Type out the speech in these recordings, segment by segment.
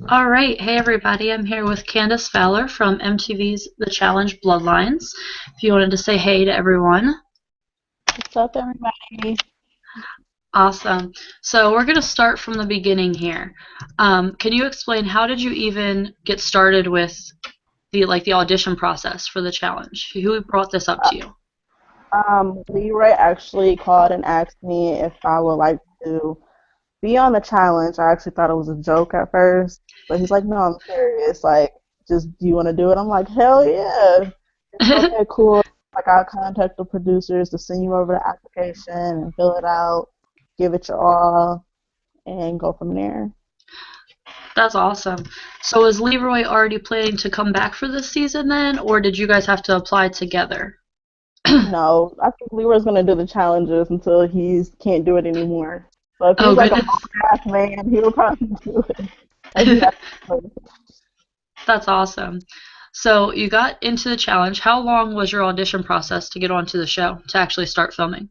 All right. Hey, everybody. I'm here with Candice Fowler from MTV's The Challenge Bloodlines. If you wanted to say hey to everyone. What's up, everybody? Awesome. So we're going to start from the beginning here. Can you explain how did you even get started with the audition process for the challenge? Who brought this up Uh, to you? Leroy actually called and asked me if I would like to be on the challenge. I actually thought it was a joke at first, but he's like, "No, I'm serious. Like, just do you want to do it?" I'm like, "Hell yeah!" Okay, cool. Like, I'll contact the producers to send you over the application and fill it out, give it your all, and go from there. That's awesome. So is Leroy already planning to come back for this season then, or did you guys have to apply together? No, I think Leroy's gonna do the challenges until he can't do it anymore. So if he's Oh, like a goodness. grown ass man, he will probably do it. Like he has to. That's awesome. So you got into the challenge. How long was your audition process to get onto the show to actually start filming?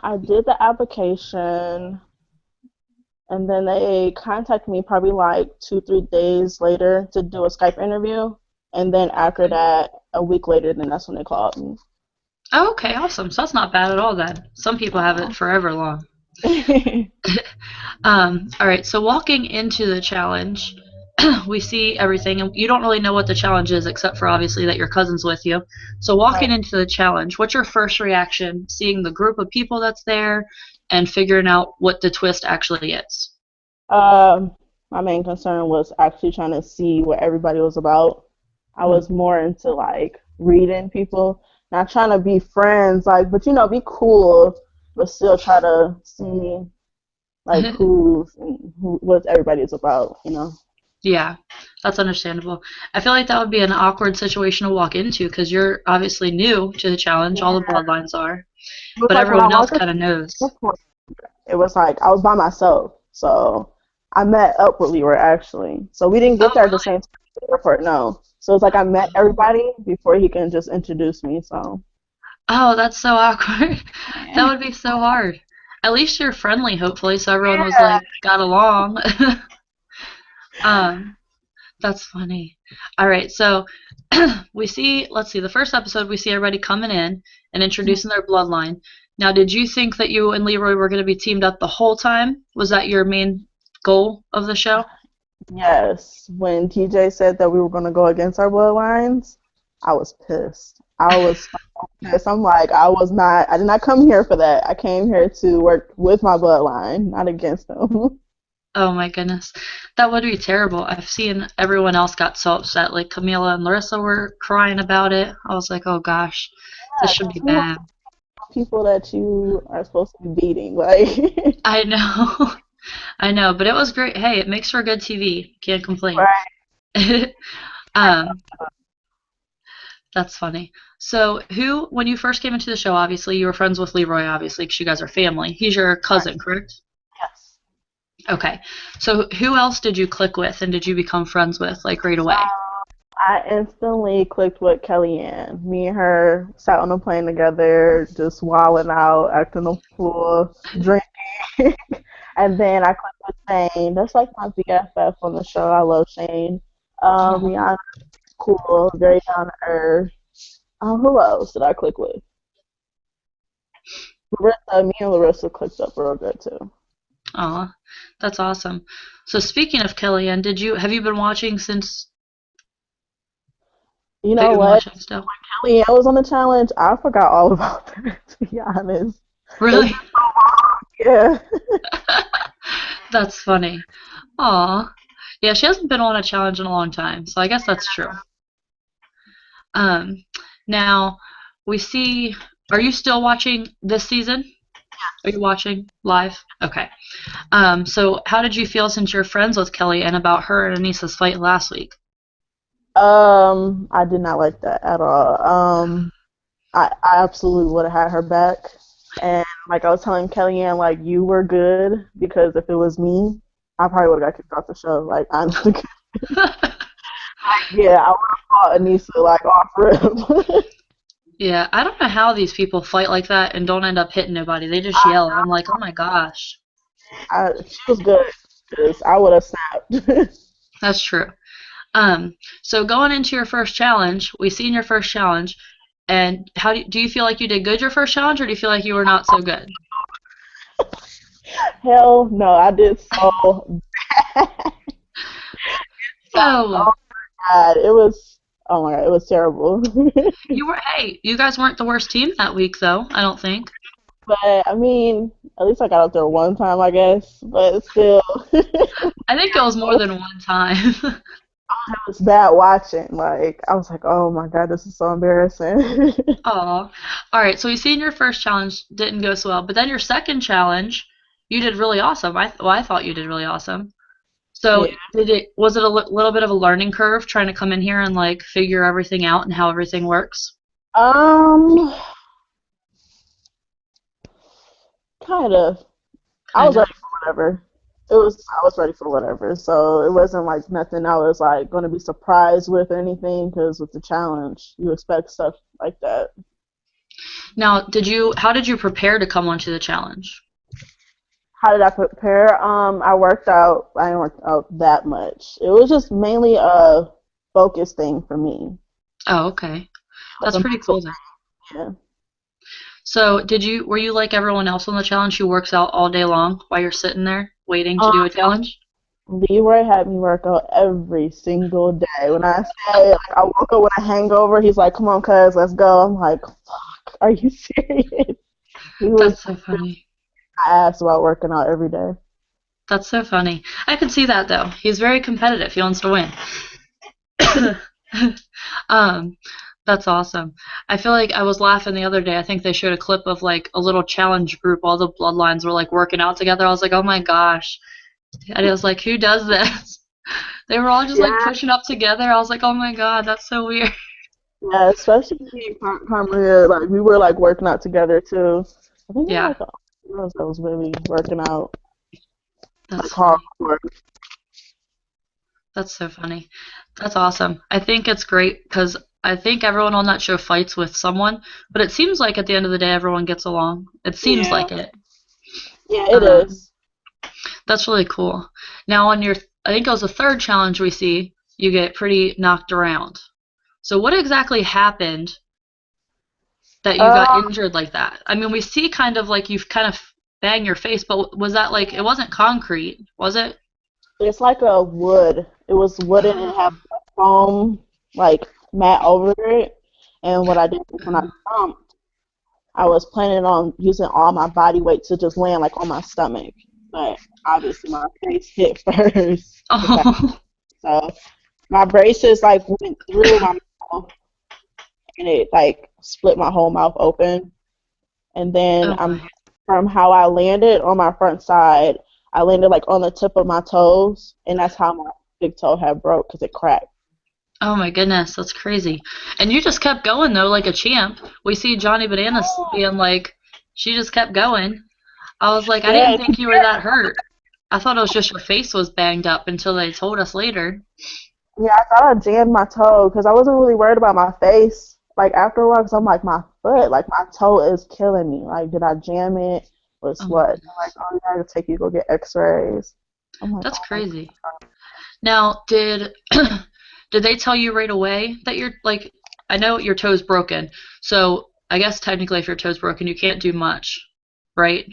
I did the application, and then they contacted me probably like 2, 3 days later to do a Skype interview, and then after that, a week later, then that's when they called me. Oh, okay, awesome. So that's not bad at all then. Some people have it No. forever long. All right, so walking into the challenge, we see everything, and you don't really know what the challenge is except for obviously that your cousin's with you. So walking Right. into the challenge, what's your first reaction seeing the group of people that's there and figuring out what the twist actually is? Um, my main concern was actually trying to see what everybody was about. I was more into like reading people, not trying to be friends, like, but be cool, but still try to see like what everybody is about. Yeah, that's understandable. I feel like that would be an awkward situation to walk into because you're obviously new to the challenge. All the Yeah. bloodlines are, It was but like when I everyone else walked into kind of the knows. airport, it was like I was by myself. So I met up with Leroy actually. So we didn't get Oh, there at the really? same time at the airport, no. So it's like I met everybody before he can just introduce me. So Oh, that's so awkward. That yeah. would be so hard. At least you're friendly, hopefully, so everyone was like got along. um, that's funny. All right, so we see, let's see, the first episode we see everybody coming in and introducing their bloodline. Now, did you think that you and Leroy were going to be teamed up the whole time? Was that your main goal of the show? Yes, when TJ said that we were going to go against our bloodlines, I was pissed. I was so pissed. I'm like, I did not come here for that. I came here to work with my bloodline, not against them. Oh my goodness. That would be terrible. I've seen everyone else got so upset. Like Camila and Larissa were crying about it. I was like, oh gosh, this Yeah, should be 'cause who wants bad. people that you are supposed to be beating? Like, I know. I know, but it was great. Hey, it makes for good TV. Can't complain. right? um, that's funny. So, when you first came into the show, obviously, you were friends with Leroy, obviously, because you guys are family. He's your cousin, correct? Yes. Okay. So, who else did you click with and did you become friends with, like, right away? I instantly clicked with Kellyanne. Me and her sat on a plane together, just wilding out, acting a fool, drinking. And then I clicked with Shane. That's like my BFF on the show. I love Shane. Oh, Rihanna's cool, very down to earth. Who else did I click with? Larissa. Me and Larissa clicked up real good too. aw, that's awesome. So, speaking of Kellyanne, have you been watching since, You have know you been what? watching still? Kellyanne was on the challenge. I forgot all about that, to be honest. It's Really? been so long. Yeah. That's funny. Aw. Yeah, she hasn't been on a challenge in a long time, so I guess that's true. Um, now we see. Are you still watching this season? Are you watching live? Okay. So how did you feel since you're friends with Kelly and about her and Anissa's fight last week? I did not like that at all. I absolutely would have had her back. And like I was telling Kellyanne, like you were good because if it was me, I probably would have got kicked off the show. Like honestly, yeah, I would have fought Anissa like off rip. Yeah, I don't know how these people fight like that and don't end up hitting nobody. They just yell. I'm like, oh my gosh. She was good. because I would have snapped. That's true. Um, so going into your first challenge, we seen your first challenge, and do you feel like you did good your first challenge, or do you feel like you were not so good? Hell no, I did so bad. Oh, Oh God, it was. Oh my God, it was terrible. hey, you guys weren't the worst team that week, though, I don't think. But I mean, at least I got up there one time, I guess. But still, it I think it was more than one time. was bad watching. Like I was like, oh my God, this is so embarrassing. Aw. All right, so you seen your first challenge didn't go so well, but then your second challenge, you did really awesome. I thought you did really awesome. So Yeah. was it a little bit of a learning curve trying to come in here and like figure everything out and how everything works? Um, kind of. I Kind was of. ready for whatever. I was ready for whatever. So it wasn't like nothing I was like going to be surprised with or anything because with the challenge, you expect stuff like that. Now, how did you prepare to come onto the challenge? How did I prepare? I worked out. I didn't work out that much. It was just mainly a focus thing for me, Oh, okay. like That's a pretty mental cool then. thing. Yeah. So, were you like everyone else on the challenge who works out all day long while you're sitting there waiting to do a challenge? Leroy had me work out every single day. When I say like I woke up with a hangover, he's like, "Come on, cuz, let's go." I'm like, "Fuck, are you serious?" He was That's so funny. ass about working out every day. That's so funny. I can see that though. He's very competitive. He wants to win. um, that's awesome. I feel like I was laughing the other day. I think they showed a clip of like a little challenge group. All the bloodlines were like working out together. I was like, oh my gosh. And I was like, who does this? They were all just like Yeah, pushing up together. I was like, oh my god, that's so weird. yeah, especially me and Carmen, like we were like working out together too. I think we were Yeah, like the only girls that was really working out like that's funny. hardcore. That's so funny. That's awesome. I think it's great because I think everyone on that show fights with someone, but it seems like at the end of the day, everyone gets along. It seems Yeah, like it. yeah, it Um, is. that's really cool. Now, I think it was the third challenge we see, you get pretty knocked around. So, what exactly happened that you got Uh, injured like that? I mean, we see kind of like you've kind of banged your face, but was that like, it wasn't concrete, was it? it's like a wood. It was wooden and had Oh, a foam like mat over it. And what I did was when I oh, jumped, I was planning on using all my body weight to just land like on my stomach. But obviously my face hit first. oh, So my braces like went through my mouth and it like split my whole mouth open. And then oh my. from how I landed on my front side, I landed like on the tip of my toes, and that's how my big toe had broke because it cracked. Oh my goodness, that's crazy. And you just kept going though, like a champ. We see Johnny Bananas being like, she just kept going. I was like, I Yeah, didn't think you were that hurt. I thought it was just your face was banged up until they told us later. yeah, I thought I jammed my toe because I wasn't really worried about my face. Like after a while, because I'm like my foot, like my toe is killing me. Like, did I jam it? Was Oh my what? I'm like, goodness. oh, you gotta take you to go get X-rays. I'm like, That's oh my crazy. Now, did they tell you right away that you're like, I know your toe's broken, so I guess technically if your toe's broken, you can't do much, right?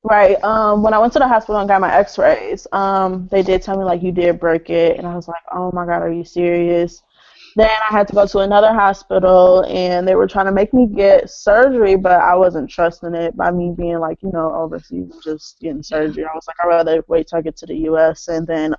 Right. When I went to the hospital and got my X-rays, they did tell me like you did break it, and I was like, oh my God, are you serious? Then I had to go to another hospital, and they were trying to make me get surgery, but I wasn't trusting it by me being like, overseas and just getting Yeah. surgery. I was like, I'd rather wait till I get to the U.S. And then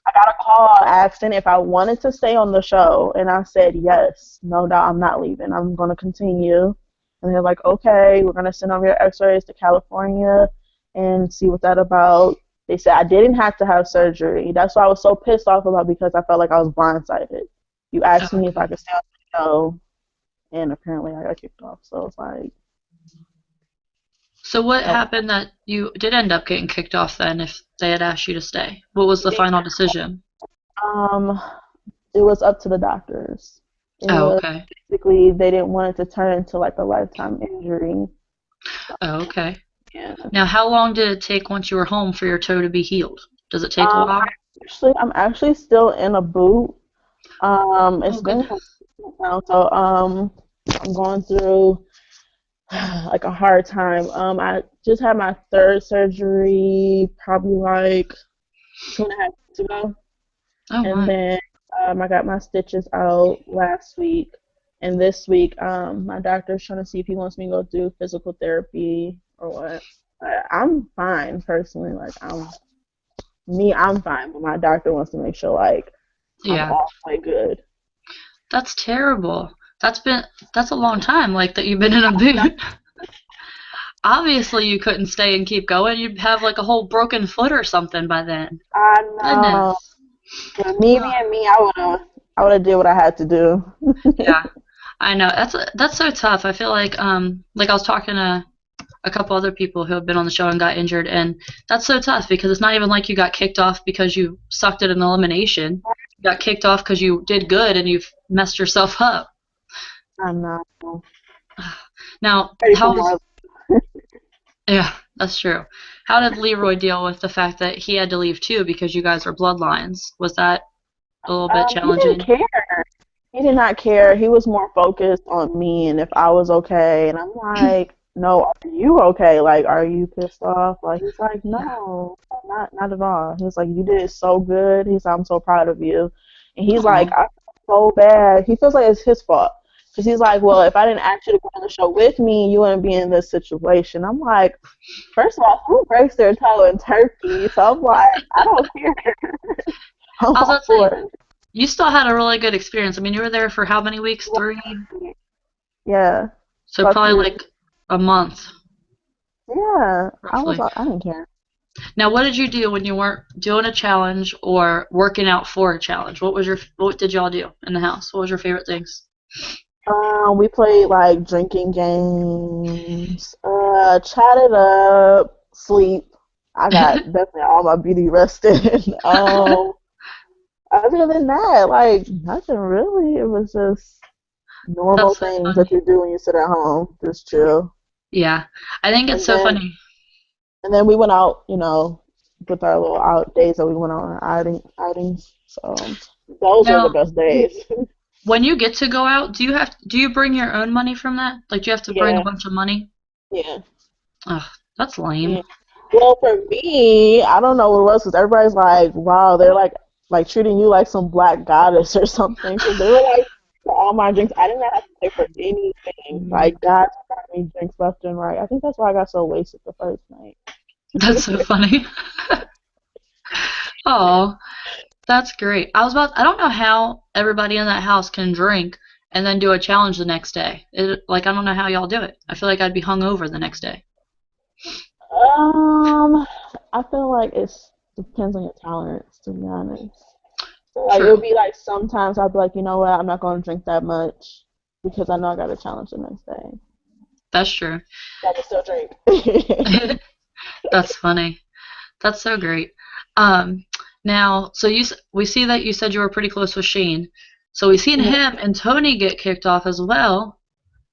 I got a call asking if I wanted to stay on the show, and I said yes, no doubt, I'm not leaving. I'm going to continue. And they're like, okay, we're going to send over your X-rays to California and see what that about. They said I didn't have to have surgery. That's what I was so pissed off about because I felt like I was blindsided. You asked me if I Okay. could stay on the show, and apparently I got kicked off. So it's like, So what that happened that you did end up getting kicked off then if they had asked you to stay? What was the final decision? um, it was up to the doctors. It Oh, was okay. basically they didn't want it to turn into like a lifetime injury. Oh, okay. Yeah. Now, how long did it take once you were home for your toe to be healed? Does it take a Um, while? I'm actually still in a boot. Oh, It's been goodness. like now, so I'm going through like a hard time. I just had my third surgery probably like 2.5 weeks ago, Oh, and my. then I got my stitches out last week, and this week my doctor's trying to see if he wants me to go do physical therapy or what. I'm fine personally, like I'm fine, but my doctor wants to make sure like I'm Yeah. all the way good. That's terrible. That's been that's a long time, like that you've been in a boot. Obviously, you couldn't stay and keep going. You'd have like a whole broken foot or something by then. I know. Goodness. But me Ugh. being me, I would have did what I had to do. Yeah, I know. That's so tough. I feel like I was talking to a couple other people who have been on the show and got injured, and that's so tough because it's not even like you got kicked off because you sucked at an elimination. You got kicked off because you did good and you've messed yourself up. I know. Now, Ready for how was more. yeah, that's true. How did Leroy deal with the fact that he had to leave too because you guys were bloodlines? Was that a little bit He didn't challenging? care. He did not care. He was more focused on me and if I was okay. And I'm like, no, are you okay? Like, are you pissed off? Like, he's like, Yeah. no, not at all. He's like, you did so good. He's like, I'm so proud of you. And he's like, Oh, I feel so bad. He feels like it's his fault. Because he's like, well, if I didn't ask you to go on the show with me, you wouldn't be in this situation. I'm like, first of all, who breaks their toe in Turkey? So I'm like, I don't care. I'm I was all about to for say, it. you still had a really good experience. I mean, you were there for how many weeks? 3? Yeah, So about probably 3 weeks. like a month, Yeah, roughly. I didn't care. Now, what did you do when you weren't doing a challenge or working out for a challenge? What did y'all do in the house? What was your favorite things? We played like drinking games, chatted up, sleep. I got definitely all my beauty rested. Other than that, like nothing really. It was just normal That's so things that funny. you do when you sit at home, just chill. Yeah, I think it's And so then funny. and then we went out, with our little out days that we went on our outings. So those were the Now, best days. when you get to go out, do you bring your own money from that? Like, do you have to bring a Yeah, bunch of money? yeah. Ugh, that's lame. Yeah. Well, for me, I don't know what it was because everybody's like, wow, they're like treating you like some black goddess or something. Because they were like, for all my drinks, I did not have to pay for anything. Like, God got me drinks left and right. I think that's why I got so wasted the first night. That's so funny. Oh, that's great. I don't know how everybody in that house can drink and then do a challenge the next day. I don't know how y'all do it. I feel like I'd be hungover the next day. Um, I feel like it depends on your tolerance, to be honest. So, like, it True. would be like sometimes I'd be like, you know what, I'm not going to drink that much because I know I got a challenge the next day. That's true. But I can still drink. That's funny. That's so great. Um, now, we see that you said you were pretty close with Shane. So we seen him and Tony get kicked off as well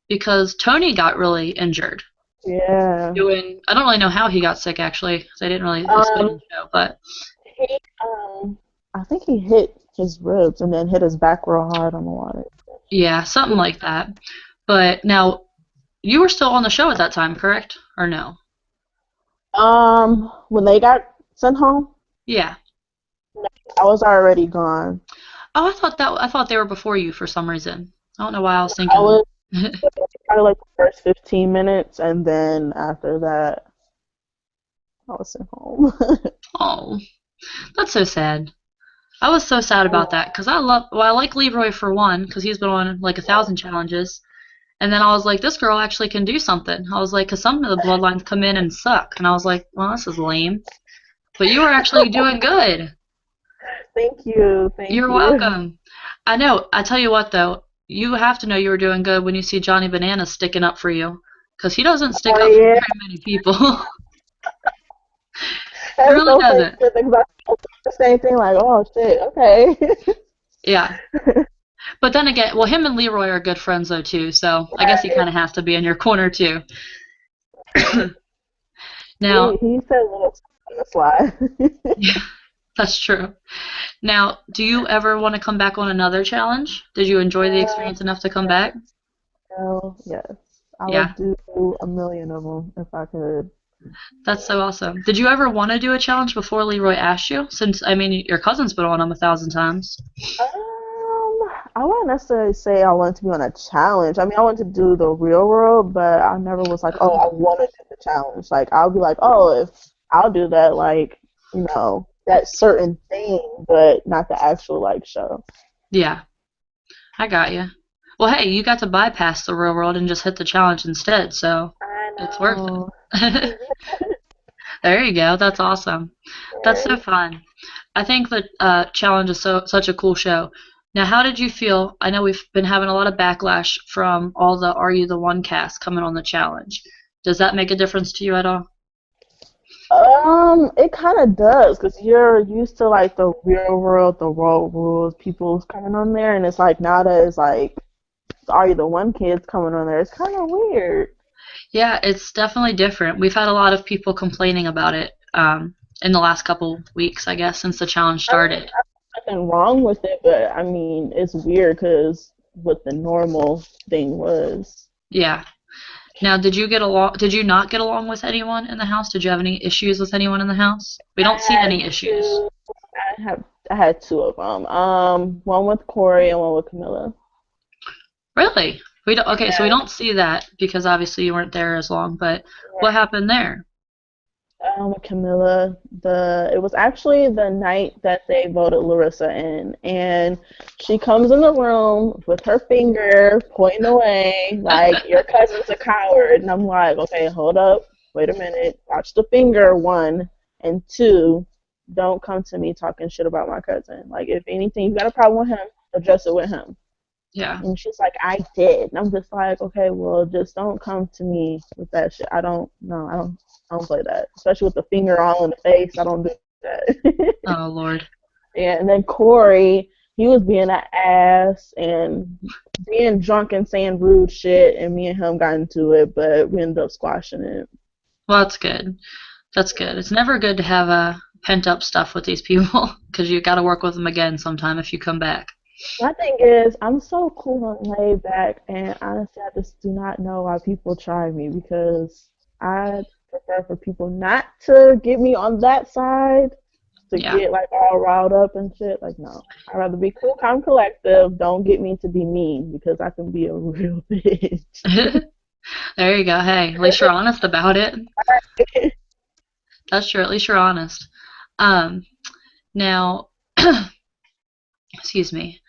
because Tony got really injured. Yeah. I don't really know how he got sick actually, 'cause they didn't really explain in Um, the show, but he, I think he hit his ribs and then hit his back real hard on the water. yeah, something like that. But now you were still on the show at that time, correct? Or no? When they got sent home, Yeah. I was already gone. Oh, I thought they were before you for some reason. I don't know why I was I thinking was that. probably like the first 15 minutes, and then after that, I was sent home. Oh, that's so sad. I was so sad about that because I like Leroy for one because he's been on like 1,000 challenges, and then I was like, this girl actually can do something. I was like, because some of the bloodlines come in and suck, and I was like, well, this is lame. But you were actually doing good. Thank you, thank You're you. welcome. I know. I tell you what, though, you have to know you were doing good when you see Johnny Bananas sticking up for you, because he doesn't stick Oh up for yeah, very many people. He that's really so funny doesn't. to think about the same thing. Like, oh shit, okay. Yeah. But then again, well, him and Leroy are good friends though too, so I guess he kind of has to be in your corner too. Now, He said little stuff on the slide. yeah, that's true. Now, do you ever want to come back on another challenge? Did you enjoy the Uh, experience enough to come back? hell, yes. I Yeah, would do a million of them if I could. that's so awesome. Did you ever want to do a challenge before Leroy asked you? Since, I mean, your cousin's been on them 1,000 times. I wouldn't necessarily say I wanted to be on a challenge. I mean, I wanted to do the real world, but I never was like, oh, Oh, I want to do the challenge. Like, I'll be like, oh, if I'll do that, like, that certain thing, but not the actual like show. yeah, I got you. Well, hey, you got to bypass the real world and just hit the challenge instead, so I it's worth know. it. There you go. That's awesome. That's so Right. fun. I think that Challenge is such a cool show. Now, how did you feel? I know we've been having a lot of backlash from all the Are You the One cast coming on the challenge. Does that make a difference to you at all? It kind of does, because you're used to like the real world, the road rules, people's coming on there, and it's like nowadays, like, are you the one kids coming on there? It's kind of weird. Yeah, it's definitely different. We've had a lot of people complaining about it in the last couple weeks, I guess, since the challenge I mean, started. nothing wrong with it, but I mean, it's weird because what the normal thing was. Yeah. Now, did you get along? Did you not get along with anyone in the house? Did you have any issues with anyone in the house? We don't I see had any issues. two. I had two of them. One with Corey and one with Camilla. Really? We don't, okay, so we Yeah. don't see that because obviously you weren't there as long, but what happened there? With Camilla, it was actually the night that they voted Larissa in, and she comes in the room with her finger pointing away, like your cousin's a coward, and I'm like, okay, hold up, wait a minute, watch the finger, one, and two, don't come to me talking shit about my cousin. Like, if anything, you got a problem with him, address it with him. Yeah. And she's like, I did. And I'm just like, okay, well, just don't come to me with that shit. I don't, no, I don't play that. Especially with the finger all in the face. I don't do that. Oh, Lord. Yeah, and then Corey, he was being an ass and being drunk and saying rude shit, and me and him got into it, but we ended up squashing it. Well, that's good. That's good. It's never good to have pent up stuff with these people because you got to work with them again sometime if you come back. My thing is, I'm so cool and laid back, and honestly, I just do not know why people try me because I prefer for people not to get me on that side, to Yeah. get like all riled up and shit. Like, no, I'd rather be cool, calm, collective. Don't get me to be mean because I can be a real bitch. There you go. Hey, at least you're honest about it. That's true. At least you're honest. Um, now, excuse me.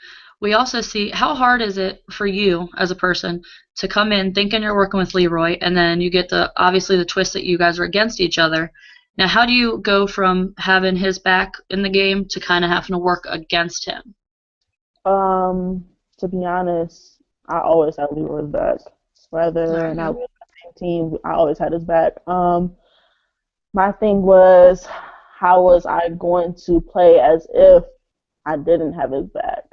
We also see how hard is it for you as a person to come in thinking you're working with Leroy, and then you get the obviously the twist that you guys are against each other. Now, how do you go from having his back in the game to kind of having to work against him? To be honest, I always had Leroy's back. Whether There or you not go. we were on the same team, I always had his back. My thing was, how was I going to play as if I didn't have his back?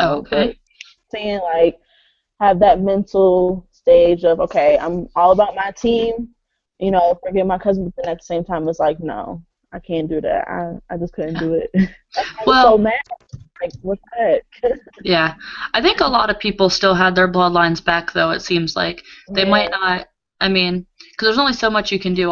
Oh, But okay. saying like have that mental stage of okay, I'm all about my team, forget my cousin, but then at the same time it's like no, I can't do that. I just couldn't Yeah. do it. That's why I was so Well, mad. Like what the heck? yeah. I think a lot of people still had their bloodlines back, though. It seems like they might Yeah, not. I mean, because there's only so much you can do.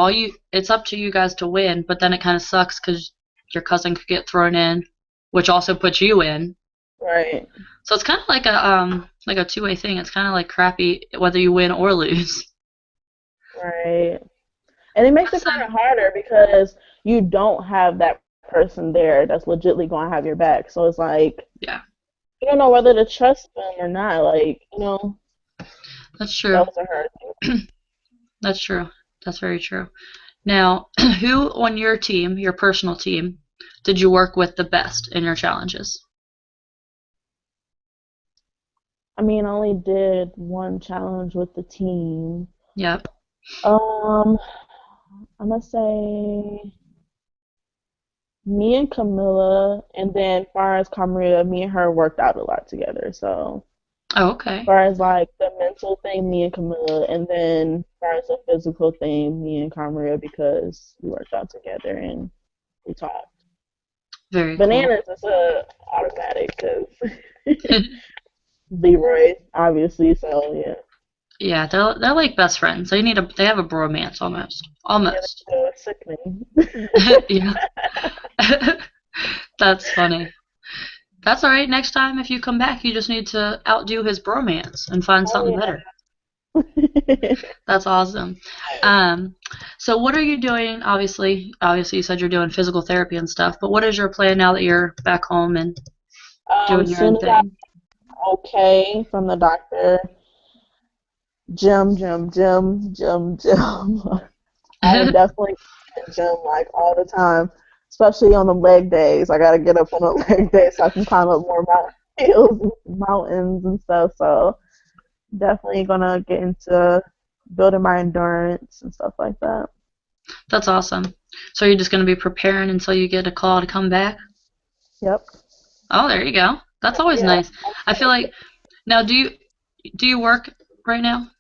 It's up to you guys to win, but then it kind of sucks because your cousin could get thrown in, which also puts you in. right, So it's kind of like a two-way thing. It's kind of like crappy whether you win or lose. right. And it makes it So kind of harder because you don't have that person there that's legitly going to have your back. So it's like yeah, you don't know whether to trust them or not. Like, that's that true. was a hard thing. That's true. That's very true. Now, who on your team, your personal team, did you work with the best in your challenges? I mean, I only did one challenge with the team. Yep. Um, I'm gonna say me and Camilla, and then far as Camaria, me and her worked out a lot together. So Oh, As okay. far as like the mental thing, me and Camilla, and then as far as the physical thing, me and Camaria, because we worked out together and we talked. Very cool. Bananas is a automatic because Leroy, obviously. So yeah, Yeah, they're like best friends. They have a bromance almost. yeah, Almost. it's sickening. Yeah. That's funny. That's all right. Next time if you come back, you just need to outdo his bromance and find something Oh better. yeah. That's awesome. Um, so what are you doing? Obviously you said you're doing physical therapy and stuff, but what is your plan now that you're back home and doing your Soon own as I'm thing? okay from the doctor, gym. I definitely go to the gym like all the time, especially on the leg days. I gotta get up on the leg days so I can climb up more hills, mountains and stuff. So definitely gonna get into building my endurance and stuff like that. That's awesome. So you're just going to be preparing until you get a call to come back? Yep. Oh, there you go. That's always Yeah. nice. I feel like now do you work right now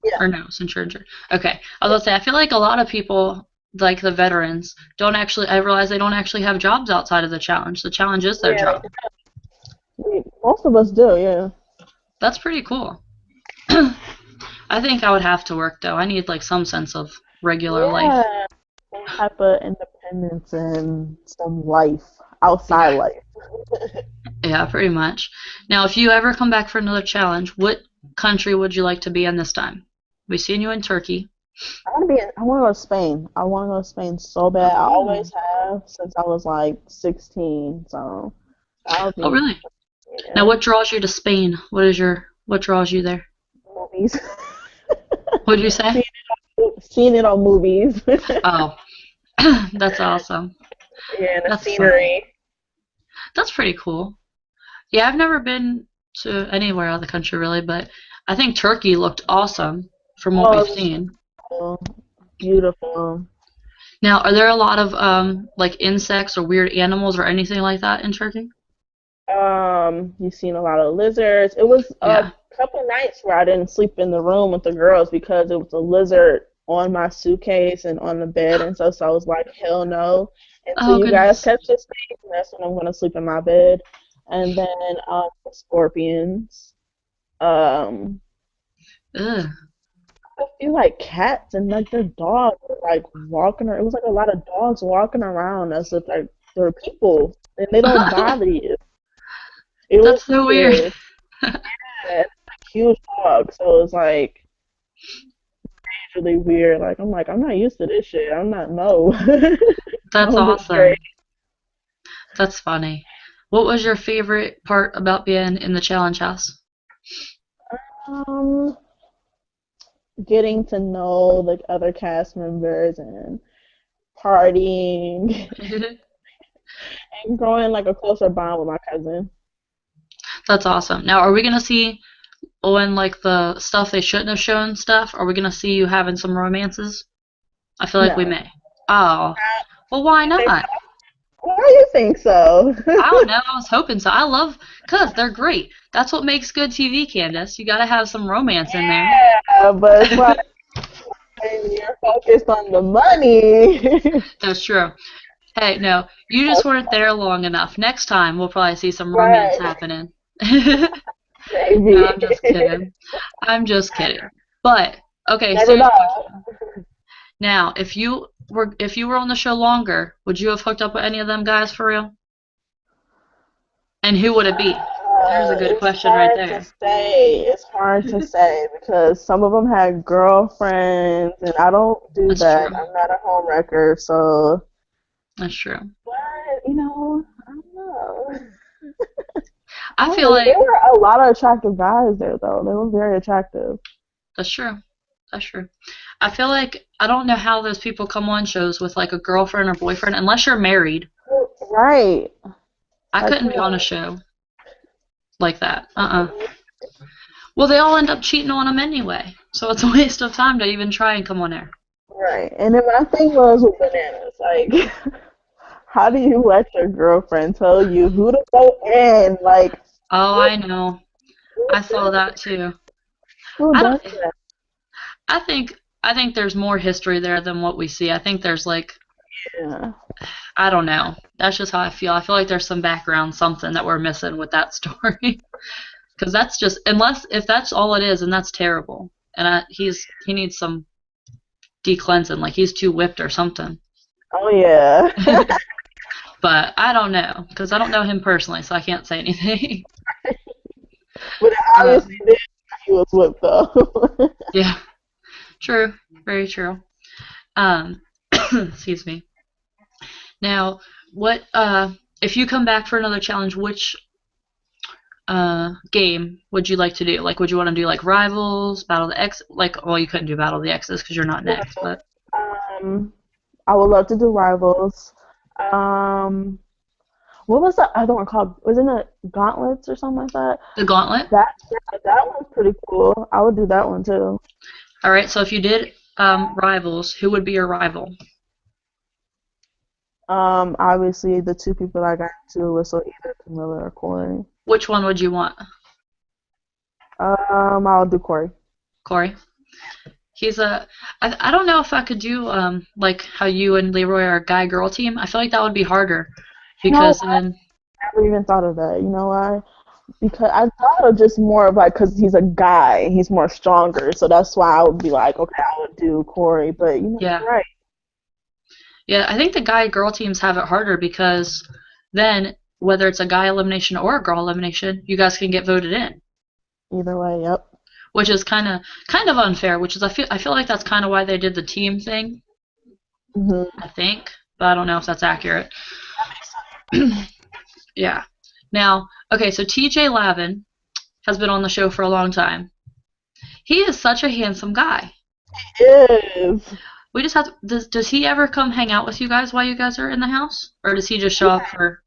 Yeah. or no since you're injured? Okay. I was gonna say I feel like a lot of people like the veterans don't actually I realize they don't actually have jobs outside of the challenge. The challenge is their Yeah. job. Most of us do. Yeah. That's pretty cool. I think I would have to work though. I need like some sense of regular life. Yeah. Some type of independence and some life, outside Yeah. life. Yeah, pretty much. Now, if you ever come back for another challenge, what country would you like to be in this time? We seen you in Turkey. I want to go to Spain. I want to go to Spain so bad. I Oh. always have since I was like 16. So that would Oh, be, really? Now, yeah, what draws you to Spain? What draws you there? movies. What did you say? seeing, seeing it on movies. Oh, that's awesome. Yeah, and the That's funny. scenery. That's pretty cool. Yeah, I've never been to anywhere out of the country really, but I think Turkey looked awesome from what Oh, we've it was seen. so beautiful. Now, are there a lot of like insects or weird animals or anything like that in Turkey? You've seen a lot of lizards. It was a Yeah. couple nights where I didn't sleep in the room with the girls because it was a lizard on my suitcase and on the bed and so I was like, hell no. Until Oh you guys goodness. catch this thing, that's when I'm gonna sleep in my bed. And then scorpions. Um Ugh. a few like cats and like their dogs were like walking around. It was like a lot of dogs walking around as if like they're people and they don't bother you. It was That's so weird. weird. Yeah, it's like huge dog, so it's like really weird. Like I'm not used to this shit. I'm not no. That's I'm just straight. awesome. That's funny. What was your favorite part about being in the challenge house? Um, getting to know like other cast members and partying and growing like a closer bond with my cousin. That's awesome. Now, are we gonna see when like the stuff they shouldn't have shown stuff? Are we gonna see you having some romances? I feel like we No. may. Oh, well, why You think not? so? Why do you think so? I don't know. I was hoping so. I love, cause they're great. That's what makes good TV, Candice. You gotta have some romance in there. Yeah, but it's like when you're focused on the money. That's true. Hey, no, you just weren't there long enough. Next time, we'll probably see some romance Right, happening. No, maybe. I'm just kidding. I'm just kidding. But okay, Never serious know. question. Now, if you were on the show longer, would you have hooked up with any of them guys for real? And who would it be? There's a good It's question right hard to there. say. It's hard to say because some of them had girlfriends, and I don't do That's true. that. I'm not a homewrecker, so. That's true. But I don't know. I I don't feel know. There like were a lot of attractive guys there, though. They were very attractive. that's true. That's true. I feel like I don't know how those people come on shows with like a girlfriend or boyfriend unless you're married. Right. I Like, couldn't come be on a on. show like that. Well, they all end up cheating on them anyway, so it's a waste of time to even try and come on air. Right. And then my thing was with bananas. Like, how do you let your girlfriend tell you who to vote in? Like, Oh, what? I know. I saw that too. Who I does don't. that? I think. I think there's more history there than what we see. I think there's like. Yeah. I don't know. That's just how I feel. I feel like there's some background, something that we're missing with that story. Because that's just unless if that's all it is, and that's terrible. And he needs some de-cleansing. Like he's too whipped or something. Oh yeah. But I don't know because I don't know him personally, so I can't say anything. But it obviously um, did. He was whipped though. yeah, true, very true. Um, excuse me. Now, what if you come back for another challenge? Which game would you like to do? Like, would you want to do like Rivals, Battle of the X? Like, well, you couldn't do Battle of the X's because you're not next, but um, I would love to do rivals. Um, what was the other one called? Wasn't it Gauntlets or something like that? the Gauntlet. That yeah, that one's pretty cool. I would do that one too. All right, so if you did Rivals, who would be your rival? Obviously the two people I got into was so either Camilla or Corey. Which one would you want? I'll do Corey. Corey. He's a. I don't know if I could do like how you and Leroy are a guy girl team. I feel like that would be harder You know, because then I never even thought of that. You know why? Because I thought of just more of like, because he's a guy, he's more stronger, so that's why I would be like, okay, I would do Corey. But you know, yeah, you're right. yeah. I think the guy girl teams have it harder because then whether it's a guy elimination or a girl elimination, you guys can get voted in, Either way, yep. which is kind of unfair. Which is I feel like that's kind of why they did the team thing. Hmm. I think, but I don't know if that's accurate. Yeah. Now, okay, so TJ Lavin has been on the show for a long time. He is such a handsome guy. Yes. We just have to, does he ever come hang out with you guys while you guys are in the house? Or does he just show up for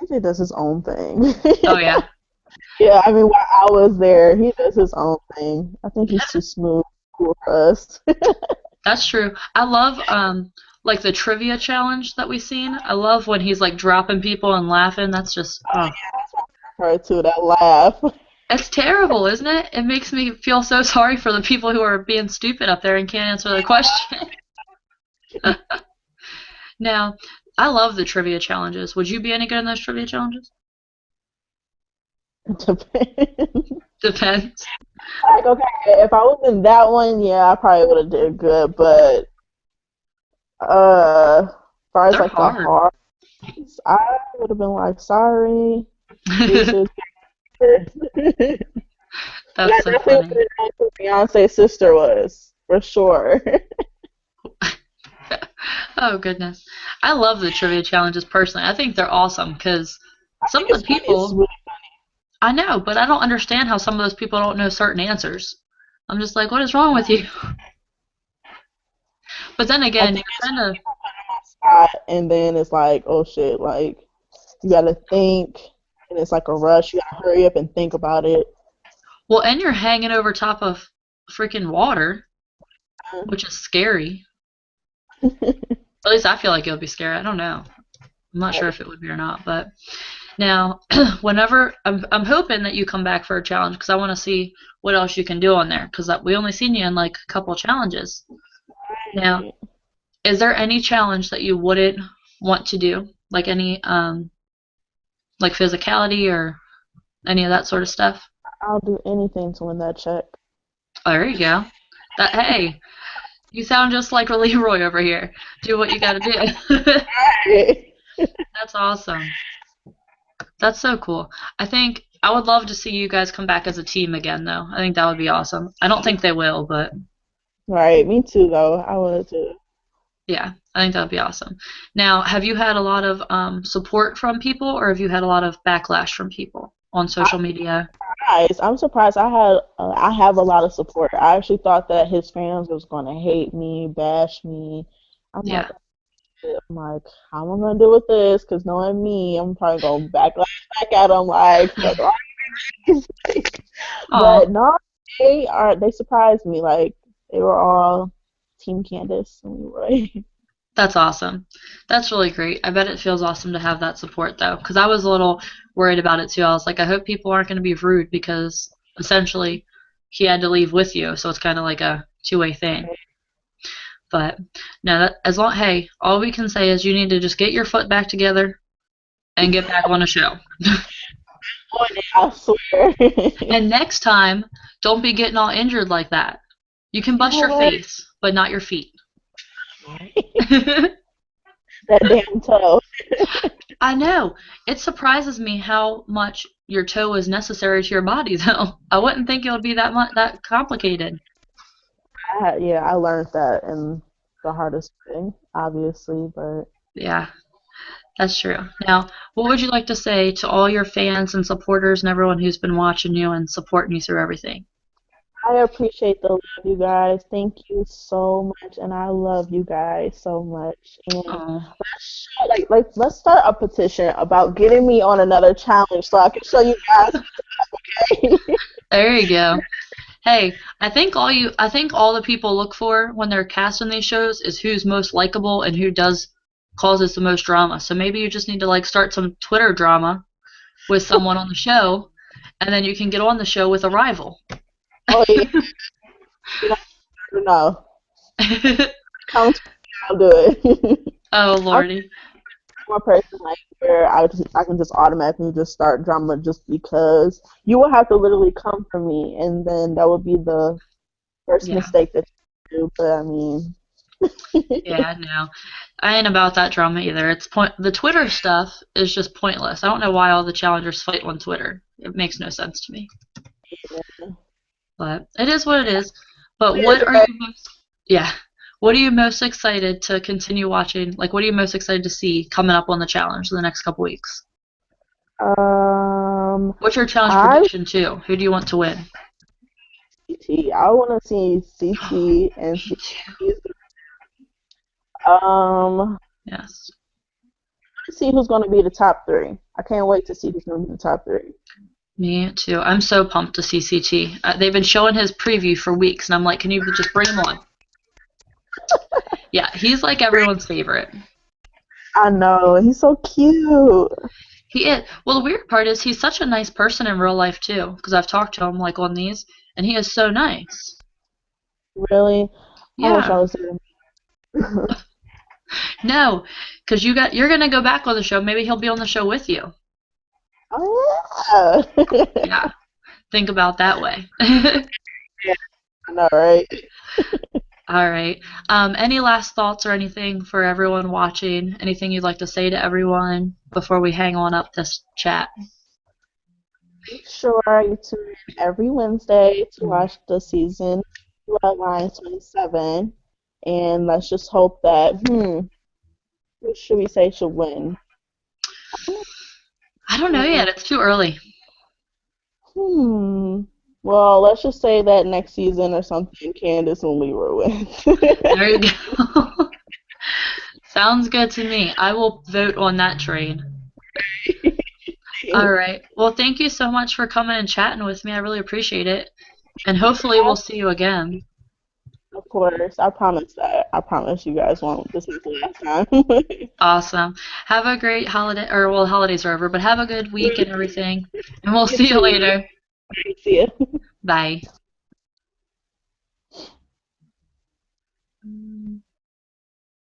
TJ does his own thing. oh yeah. Yeah, I mean, while I was there, he does his own thing. I think he's too smooth for us. That's true. I love like the trivia challenge that we've seen. I love when he's like dropping people and laughing. That's just oh Her too, that laugh. it's terrible, isn't it? It makes me feel so sorry for the people who are being stupid up there and can't answer the question. Now, I love the trivia challenges. Would you be any good in those trivia challenges? Depends. Depends. Like, okay, if I was in that one, yeah, I probably would have did good. But as far as They're like the hard. hard, I would have been like, sorry, Lisa's sister. And I That's so definitely would funny. have known who Beyonce's sister was for sure. Oh goodness, I love the trivia challenges personally. I think they're awesome because I some think of the it's funny. It's people really I know, but I don't understand how some of those people don't know certain answers. I'm just like, what is wrong with you? But then I again, think you're it's kind of hot, and then it's like, oh shit, like you gotta think, and it's like a rush. You gotta hurry up and think about it. well, and you're hanging over top of freaking water, which is scary. At least I feel like it would be scary. I don't know. I'm not sure if it would be or not, but now, whenever I'm hoping that you come back for a challenge because I want to see what else you can do on there because we only seen you in like a couple challenges. Now, is there any challenge that you wouldn't want to do, like any like physicality or any of that sort of stuff? I'll do anything to win that check. Oh, there you go. That hey, you sound just like Leroy over here. Do what you got to do. That's awesome. That's so cool. I think I would love to see you guys come back as a team again, though. I think that would be awesome. I don't think they will, but Right, me too though. I would too. yeah, I think that would be awesome. Now, have you had a lot of support from people, or have you had a lot of backlash from people on social media? I'm surprised. I have a lot of support. I actually thought that his fans was gonna hate me, bash me. I'm like, Yeah. I'm like, how am I gonna deal with this? Because knowing me, I'm probably gonna backlash back at him like, fuck off. Oh, But no, they surprised me. Like they were all Team Candice and Leroy. that's awesome. That's really great. I bet it feels awesome to have that support, though, because I was a little worried about it too. I was like, I hope people aren't going to be rude because essentially he had to leave with you, so it's kind of like a two-way thing. But no, as long hey, all we can say is you need to just get your foot back together and get back on a show. I swear. And next time, don't be getting all injured like that. You can You bust know your what? face, but not your feet. That damn toe. I know. It surprises me how much your toe is necessary to your body, though. I wouldn't think it would be that complicated. Yeah, I learned that in the hardest way, obviously, but Yeah, that's true. Now, what would you like to say to all your fans and supporters and everyone who's been watching you and supporting you through everything? I appreciate the love, you guys. Thank you so much, and I love you guys so much. And Oh, let's start a petition about getting me on another challenge so I can show you guys. there you go. Hey, I think all the people look for when they're casting these shows is who's most likable and who does causes the most drama. So maybe you just need to like start some Twitter drama with someone on the show, and then you can get on the show with a rival. Oh yeah, you never know. Come to me, I'll do it. Oh I'm lordy. a person like where I can just automatically just start drama just because you will have to literally come for me, and then that would be the first Yeah. mistake that you do. But I mean, Yeah, no. I ain't about that drama either. The Twitter stuff is just pointless. I don't know why all the challengers fight on Twitter. It makes no sense to me. But it is what it is. But what are you most yeah. What are you most excited to continue watching? Like what are you most excited to see coming up on the challenge in the next couple weeks? um, What's your challenge I prediction too? Who do you want to win? CT. I want to see CT and Me see. too. Um, Yes. see who's going to be the top three. I can't wait to see who's going to be the top three. Me too. I'm so pumped to see CT. They've been showing his preview for weeks, and I'm like, can you just bring him on? Yeah, he's like everyone's favorite. I know he's so cute. He is. Well, the weird part is he's such a nice person in real life too, because I've talked to him like on these, and he is so nice. Really, I wish I Yeah. was there. No, because you're gonna go back on the show. Maybe he'll be on the show with you. Oh yeah. Yeah. Think about that way. Yeah, I know, right? All right. Any last thoughts or anything for everyone watching? Anything you'd like to say to everyone before we hang on up this chat? Make sure you tune in every Wednesday to watch the season Bloodlines 27, and let's just hope that who should we say should win? I don't know Hmm. yet. It's too early. Hmm. Well, let's just say that next season or something, Candice and Leroy win. There you go. Sounds good to me. I will vote on that train. All right. Well, thank you so much for coming and chatting with me. I really appreciate it. And hopefully we'll see you again. Of course, I promise that. I promise you guys won't. This is the last time. Awesome. Have a great holiday, or well, holidays are over, but have a good week and everything. And we'll You see you too. later. See ya. Bye.